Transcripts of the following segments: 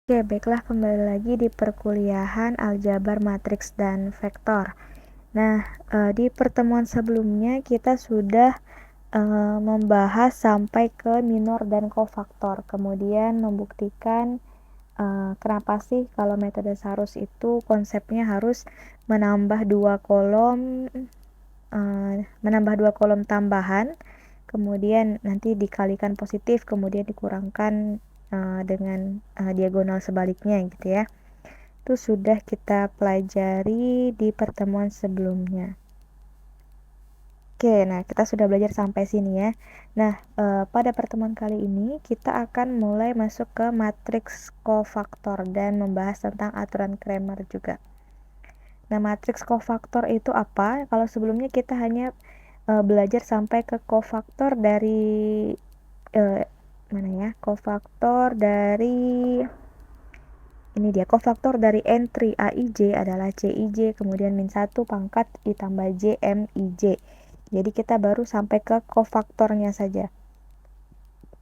Oke, baiklah kembali lagi di perkuliahan aljabar matriks dan vektor. Nah, di pertemuan sebelumnya kita sudah membahas sampai ke minor dan kofaktor. Kemudian membuktikan kenapa sih kalau metode Sarus itu konsepnya harus menambah dua kolom tambahan, kemudian nanti dikalikan positif, kemudian dikurangkan dengan diagonal sebaliknya gitu ya. Itu sudah kita pelajari di pertemuan sebelumnya. Oke, nah kita sudah belajar sampai sini ya. Nah, pada pertemuan kali ini kita akan mulai masuk ke matriks kofaktor dan membahas tentang aturan Cramer juga. Nah, matriks kofaktor itu apa? Kalau sebelumnya kita hanya belajar sampai ke kofaktor dari kofaktor dari entry AIJ adalah CIJ, kemudian min 1 pangkat I tambah J MIJ. Jadi kita baru sampai ke kofaktornya saja.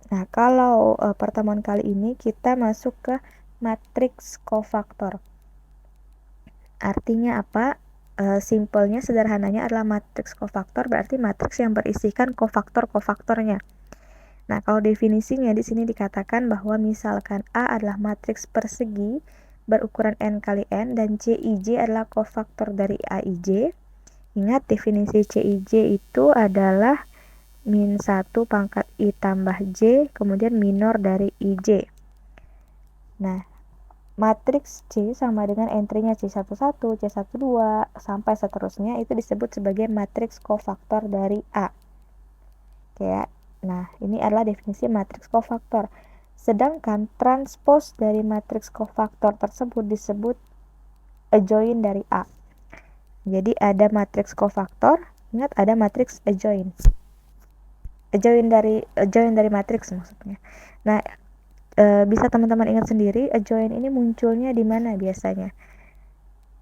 Nah, kalau pertemuan kali ini kita masuk ke matriks kofaktor. Artinya apa? Simpelnya, sederhananya adalah matriks kofaktor berarti matriks yang berisikan kofaktor-kofaktornya. Nah, kalau definisinya di sini dikatakan bahwa misalkan A adalah matriks persegi berukuran n kali n dan CIJ adalah kofaktor dari AIJ. Ingat, definisi CIJ itu adalah min 1 pangkat I tambah J kemudian minor dari IJ. Nah, matriks C sama dengan entry-nya C11, C12 sampai seterusnya itu disebut sebagai matriks kofaktor dari A. Oke ya. Nah, ini adalah definisi matriks kofaktor. Sedangkan transpose dari matriks kofaktor tersebut disebut adjoint dari A. Jadi ada matriks kofaktor, ingat ada matriks adjoint. Adjoint dari matriks maksudnya. Nah, bisa teman-teman ingat sendiri adjoint ini munculnya di mana biasanya.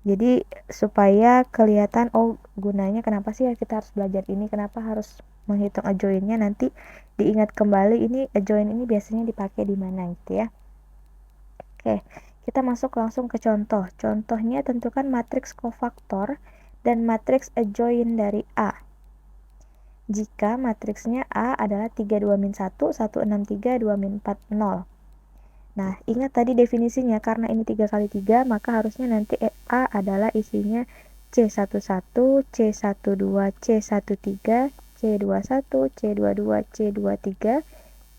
Jadi supaya kelihatan gunanya kenapa sih kita harus belajar ini, kenapa harus menghitung adjointnya, nanti diingat kembali ini adjoint ini biasanya dipakai di mana gitu ya. Oke, kita masuk langsung ke contoh. Contohnya tentukan matriks kofaktor dan matriks adjoint dari A. Jika matriksnya A adalah 32 min 1, 163, 2 min 4, 0. Nah, ingat tadi definisinya, karena ini 3 kali 3, maka harusnya nanti A adalah isinya C11, C12, C13, C21, C22, C23,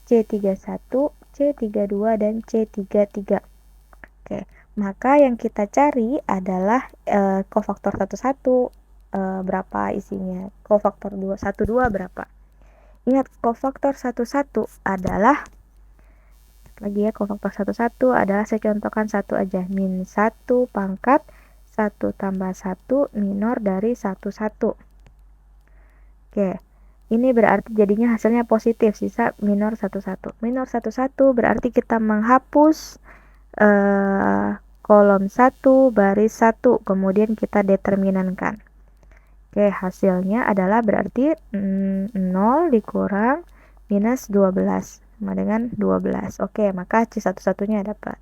C31, C32, dan C33. Oke, maka yang kita cari adalah kofaktor 11 berapa isinya, kofaktor 12 berapa. Ingat, kofaktor 11 adalah kofaktor 11 adalah, saya contohkan satu aja, min 1 pangkat 1 tambah 1 minor dari 11. Oke, ini berarti jadinya hasilnya positif, sisa minor 11. Minor 11 berarti kita menghapus kolom 1 baris 1, kemudian kita determinankan. Oke, hasilnya adalah berarti 0 dikurang minus 12 sama dengan 12. Oke, maka C11-nya dapat.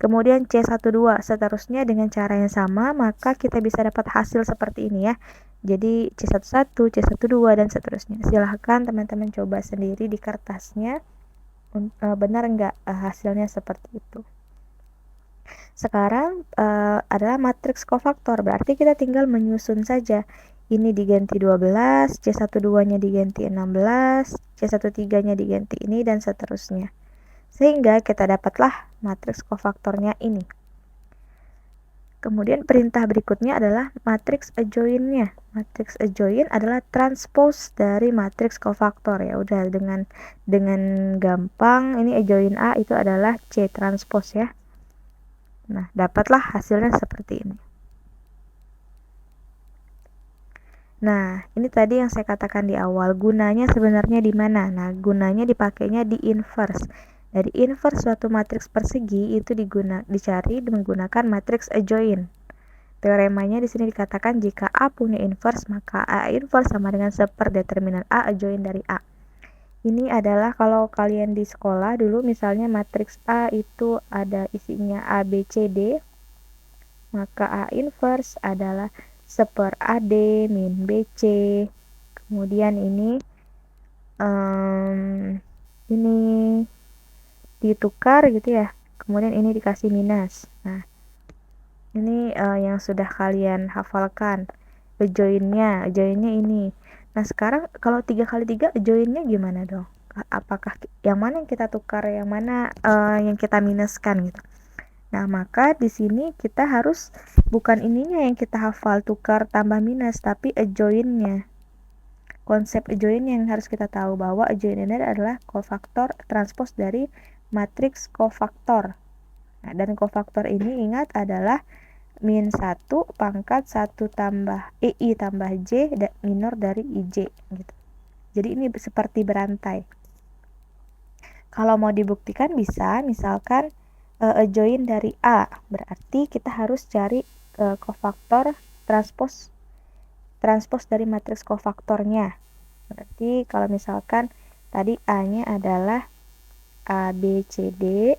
Kemudian C12 seterusnya dengan cara yang sama, maka kita bisa dapat hasil seperti ini ya. Jadi C11, C12 dan seterusnya. Silahkan teman-teman coba sendiri di kertasnya, benar enggak hasilnya seperti itu. Sekarang adalah matriks kofaktor, berarti kita tinggal menyusun saja. Ini diganti 12, C12-nya diganti 16, C13-nya diganti ini, dan seterusnya. Sehingga kita dapatlah matriks kofaktornya ini. Kemudian perintah berikutnya adalah matriks adjoint-nya. Matriks adjoint adalah transpose dari matriks kofaktor ya. Udah dengan gampang, ini adjoint A itu adalah C transpose ya. Nah, dapatlah hasilnya seperti ini. Nah, ini tadi yang saya katakan di awal, gunanya sebenarnya di mana? Nah, gunanya dipakainya di inverse. Dari inverse suatu matriks persegi itu dicari menggunakan matriks adjoint. Teoremanya di sini dikatakan jika A punya inverse, maka A inverse sama dengan seperdeterminan A adjoint dari A. Ini adalah kalau kalian di sekolah dulu misalnya matriks A itu ada isinya A, B, C, D, maka A inverse adalah 1/A AD min BC. Kemudian ini ditukar gitu ya, kemudian ini dikasih minus. Nah, ini yang sudah kalian hafalkan joinnya ini. Nah, sekarang kalau 3 kali 3 joinnya gimana dong? Apakah yang mana yang kita tukar, yang mana yang kita minuskan gitu. Nah, maka di sini kita harus bukan ininya yang kita hafal tukar tambah minus, tapi joinnya. Konsep join yang harus kita tahu bahwa join ini adalah kofaktor transpos dari matriks kofaktor. Nah, dan kofaktor ini ingat adalah min 1 pangkat 1 tambah I tambah J minor dari IJ gitu. Jadi ini seperti berantai. Kalau mau dibuktikan bisa misalkan join dari A, berarti kita harus cari kofaktor transpos dari matriks kofaktornya. Berarti kalau misalkan tadi A-nya adalah A, B, C, D,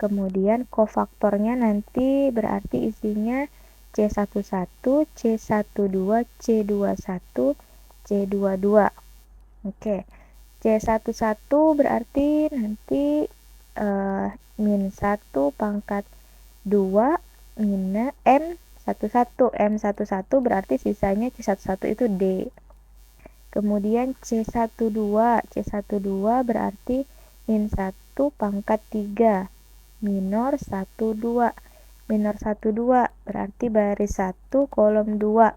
kemudian kofaktornya nanti berarti isinya C11, C12, C21, C22. Oke. C11 berarti nanti min 1 pangkat 2 minus M11 berarti sisanya C11 itu D. Kemudian C12 berarti min 1 pangkat 3 minor 12 berarti baris 1 kolom 2,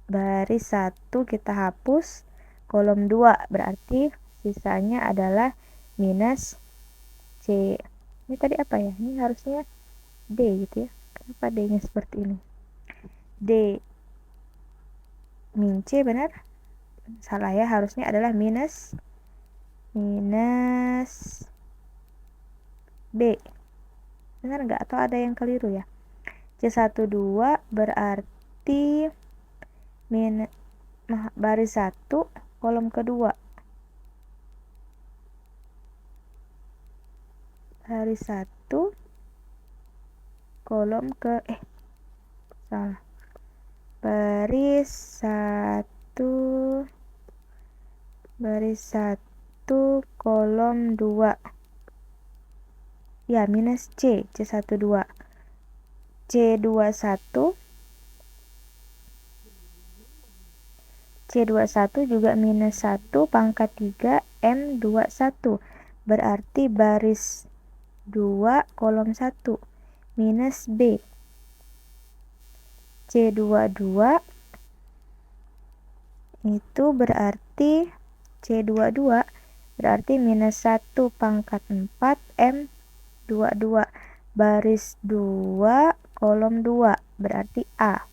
baris 1 kita hapus, kolom 2 berarti sisanya adalah minus C. Ini tadi apa ya? Ini harusnya D gitu ya. Kenapa D nya seperti ini? D min C benar? Salah ya, harusnya adalah minus B. Benar nggak? Atau ada yang keliru ya? C12 berarti baris 1 kolom kedua, baris 1 kolom salah, baris 1 kolom 2 ya, minus C12 C21 juga minus 1 pangkat 3 M21 berarti baris 2 kolom 1 minus B. C22 itu berarti C22 berarti minus 1 pangkat 4 M22 baris 2 kolom 2 berarti A.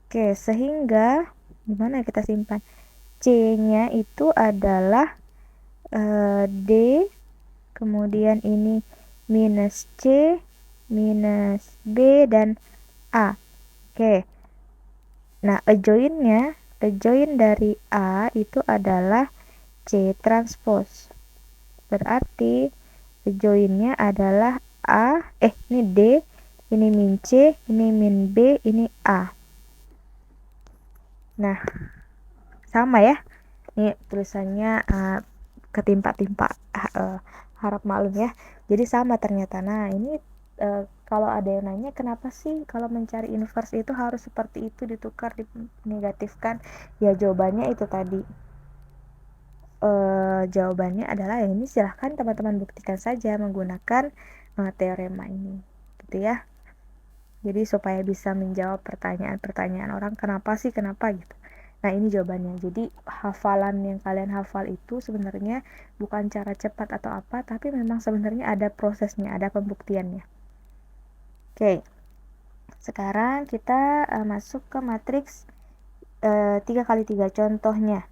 Oke, sehingga gimana kita simpan? C-nya itu adalah D, kemudian ini minus C, minus B, dan A. Oke. Nah, join dari A itu adalah C transpose. Berarti joinnya adalah ini D, ini min C, ini min B, ini A. Nah, sama ya. Ini tulisannya ketimpa-timpa, harap maklum ya. Jadi sama ternyata. Nah, ini kalau ada yang nanya kenapa sih kalau mencari inverse itu harus seperti itu, ditukar, dinegatifkan, ya jawabannya itu tadi. Jawabannya adalah yang ini, silahkan teman-teman buktikan saja menggunakan teorema ini gitu ya. Jadi supaya bisa menjawab pertanyaan-pertanyaan orang kenapa gitu. Nah, ini jawabannya. Jadi hafalan yang kalian hafal itu sebenarnya bukan cara cepat atau apa, tapi memang sebenarnya ada prosesnya, ada pembuktiannya. Oke. Sekarang kita masuk ke matriks 3 kali 3 contohnya.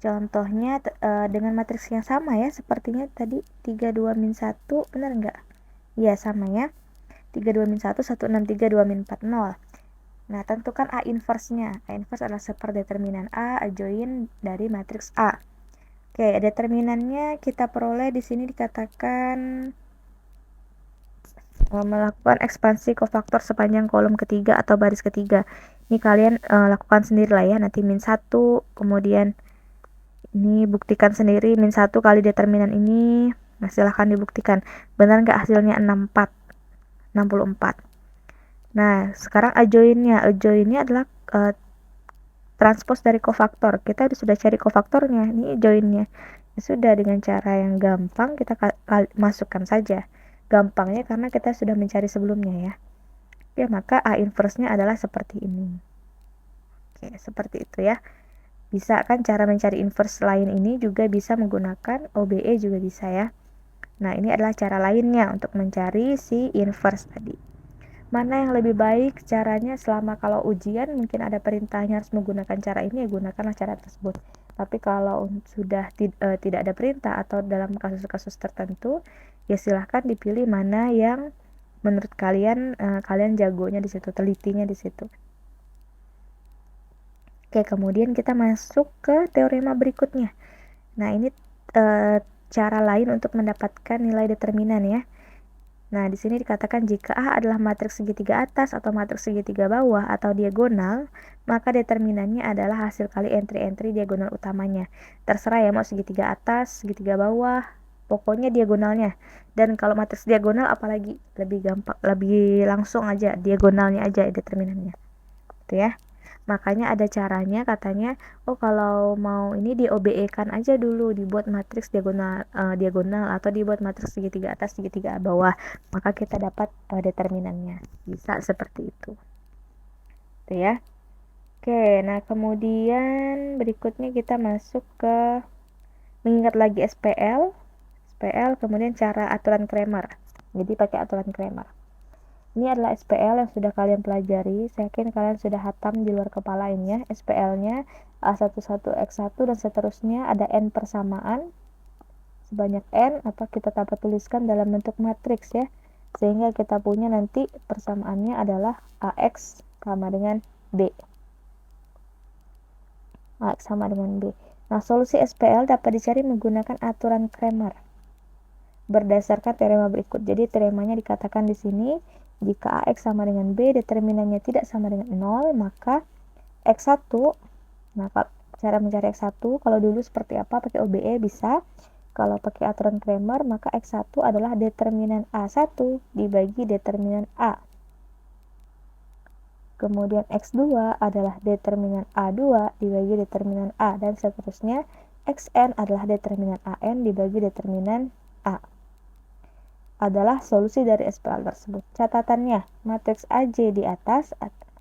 Contohnya dengan matriks yang sama ya, sepertinya tadi 32 min 1, benar nggak? Iya, sama ya. 32 min 1, 163, 2 min 4, 0. Nah, tentukan A inverse-nya. A inverse adalah seperdeterminan A adjoin dari matriks A. Oke, determinannya kita peroleh di sini dikatakan melakukan ekspansi kofaktor sepanjang kolom ketiga atau baris ketiga. Ini kalian lakukan sendiri lah ya, nanti -1, kemudian ini buktikan sendiri -1 kali determinan ini. Nah, silahkan dibuktikan. Benar nggak hasilnya 64? Nah, sekarang adjoinnya adalah transpose dari kofaktor. Kita sudah cari kofaktornya, ini joinnya. Ya sudah, dengan cara yang gampang kita masukkan saja. Gampangnya karena kita sudah mencari sebelumnya ya. Ya, maka A inverse-nya adalah seperti ini. Oke, seperti itu ya. Bisa kan cara mencari inverse lain ini juga bisa menggunakan OBE juga bisa ya. Nah, ini adalah cara lainnya untuk mencari si inverse tadi. Mana yang lebih baik caranya, selama kalau ujian mungkin ada perintahnya harus menggunakan cara ini, ya gunakanlah cara tersebut. Tapi kalau sudah tidak ada perintah atau dalam kasus-kasus tertentu, ya silahkan dipilih mana yang menurut kalian kalian jagonya di situ, telitinya di situ. Oke, kemudian kita masuk ke teorema berikutnya. Nah, ini cara lain untuk mendapatkan nilai determinan ya. Nah, di sini dikatakan jika A adalah matriks segitiga atas atau matriks segitiga bawah atau diagonal, maka determinannya adalah hasil kali entry-entry diagonal utamanya. Terserah ya, mau segitiga atas, segitiga bawah, pokoknya diagonalnya. Dan kalau matriks diagonal apalagi lebih gampang, lebih langsung aja, diagonalnya aja determinannya. Gitu ya. Makanya ada caranya, katanya kalau mau ini di OBE kan aja dulu, dibuat matriks diagonal atau dibuat matriks segitiga atas segitiga bawah, maka kita dapat determinannya. Bisa seperti itu tuh ya. Oke, nah kemudian berikutnya kita masuk ke mengingat lagi SPL, kemudian cara aturan Cramer. Jadi pakai aturan Cramer. Ini adalah SPL yang sudah kalian pelajari. Saya yakin kalian sudah hatam di luar kepala ini ya. SPL-nya A11, X1 dan seterusnya, ada N persamaan sebanyak N, atau kita dapat tuliskan dalam bentuk matriks ya. Sehingga kita punya nanti persamaannya adalah AX sama dengan B. AX sama dengan B. Nah, solusi SPL dapat dicari menggunakan aturan Cramer berdasarkan teorema berikut. Jadi teoremanya dikatakan di sini, jika AX sama dengan B, determinannya tidak sama dengan 0, maka X1, nah cara mencari X1, kalau dulu seperti apa, pakai OBE bisa. Kalau pakai aturan Cramer, maka X1 adalah determinan A1 dibagi determinan A. Kemudian X2 adalah determinan A2 dibagi determinan A, dan seterusnya. Xn adalah determinan AN dibagi determinan A. Adalah solusi dari SPL tersebut. Catatannya, matriks AJ di atas,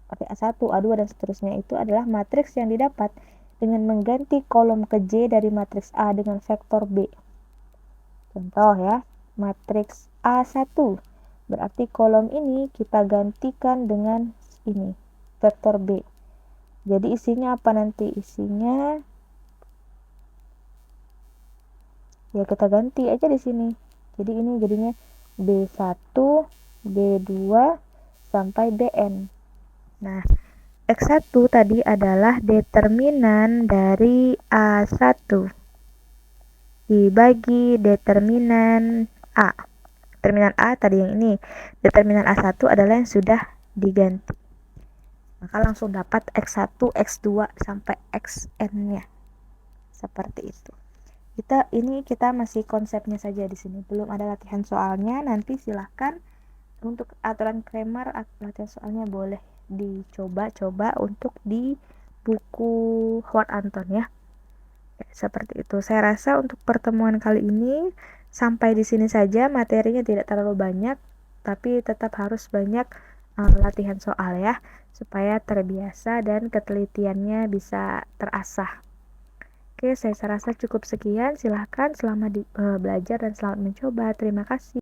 pakai A1, A2, dan seterusnya itu adalah matriks yang didapat dengan mengganti kolom ke J dari matriks A dengan vektor B. Contoh ya, matriks A1, berarti kolom ini kita gantikan dengan ini, vektor B. Jadi isinya apa nanti? Isinya ya kita ganti aja di sini. Jadi ini jadinya B1, B2 sampai Bn. Nah, X1 tadi adalah determinan dari A1 dibagi determinan A. Determinan A tadi yang ini. Determinan A1 adalah yang sudah diganti. Maka langsung dapat X1, X2 sampai Xn-nya. Seperti itu. Kita masih konsepnya saja di sini, belum ada latihan soalnya. Nanti silahkan untuk aturan Cramer, latihan soalnya boleh dicoba untuk di buku Howard Anton ya. Seperti itu. Saya rasa untuk pertemuan kali ini sampai di sini saja. Materinya tidak terlalu banyak, tapi tetap harus banyak latihan soal ya, supaya terbiasa dan ketelitiannya bisa terasah. Oke, saya rasa cukup sekian. Silahkan selamat belajar dan selamat mencoba. Terima kasih.